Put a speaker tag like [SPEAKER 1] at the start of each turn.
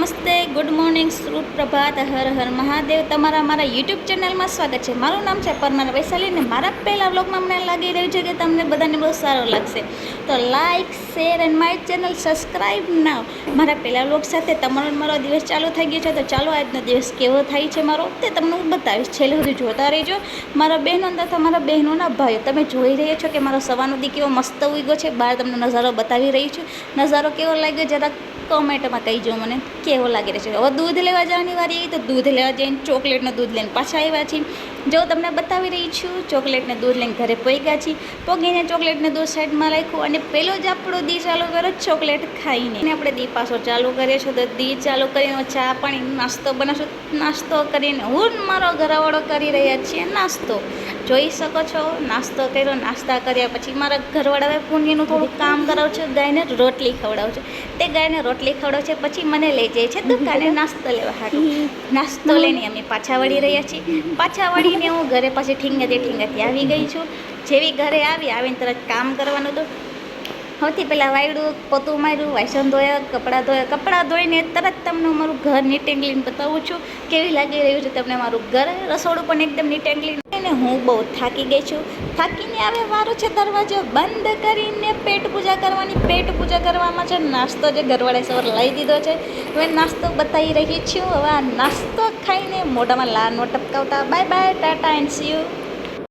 [SPEAKER 1] નમસ્તે, good morning, સુપ્રભાત, Har Har Mahadev. તમારા મારા યુટ્યુબ ચેનલમાં સ્વાગત છે. મારું નામ છે પરમાર વૈશાલી ને મારા પહેલા વ્લોગમાં મને લાગી રહ્યું છે કે તમને બધાને બહુ સારો લાગશે. તો like, share and my channel subscribe now. મારા પહેલા વ્લોગ સાથે મારો દિવસ ચાલુ થઈ ગયો છે. તો ચાલો આજનો દિવસ કેવો થાય છે મારો તે તમને હું બતાવીશ. છેલ્લે સુધી જોતા રહેજો. મારા બહેનો તથા મારા બહેનોના ભાઈઓ, તમે જોઈ રહ્યા છો કે મારો સવારનો દી કેવો મસ્ત ઉગ્યો છે. બહાર તમને નજારો બતાવી રહી છું. નજારો કેવો લાગ્યો જરાક કોમેન્ટમાં કહીજો મને કેવો લાગી રહ્યો છે. હવે દૂધ લેવા જવાની વારી આવી તો દૂધ લેવા જઈને ચોકલેટનું દૂધ લઈને પાછા આવ્યા છીએ. જો તમને બતાવી રહી છું, ચોકલેટને દૂધ લઈને ઘરે પહોંચ્યા છીએ. પગીને ચોકલેટને દૂધ સાઈડમાં રાખ્યું અને પહેલો જ આપણો દી ચાલુ કર્યો ચોકલેટ ખાઈને. આપણે દી પાછો ચાલુ કરીએ છીએ. તો દી ચાલુ કરીને ચા પાણી નાસ્તો બનાવશું. નાસ્તો કરીને હું મારો ઘરવાળો કરી રહ્યા છીએ નાસ્તો. જોઈ શકો છો નાસ્તો કર્યો. નાસ્તા કર્યા પછી મારા ઘરવાળાએ પુણ્યનું થોડું કામ કરાવું છે. ગાયને રોટલી ખવડાવું છે. તે ગાયને રોટલી ખવડાવે છે પછી મને લઈ જાય છે દુકાને નાસ્તો લેવા હાટું. નાસ્તો લઈને અમે પાછા વળી રહ્યા છીએ. પાછા વળીને હું ઘરે પાછી ઠીંગાથી આવી ગઈ છું. જેવી ઘરે આવીને તરત કામ કરવાનું હતું. સૌથી પહેલાં વાયડું, પોતું માર્યું, વાસણ ધોયા, કપડાં ધોઈને તરત તમને મારું ઘર નીટ એન્ડ ક્લીન બતાવું છું. કેવી લાગી રહ્યું છે તમને મારું ઘર. રસોડું પણ એકદમ નીટ એન્ડ ક્લીન. અને હું બહુ થાકી ગઈ છું. થાકીને હવે વારો છે દરવાજો બંધ કરીને પેટ પૂજા કરવાની. પેટ પૂજા કરવામાં છે નાસ્તો જે ઘરવાળાએ સવાર લઈ દીધો છે. હવે નાસ્તો બતાવી રહી છું. હવે આ નાસ્તો ખાઈને મોઢામાં લાર નો ટપકાવતા. Bye bye, tata and see you.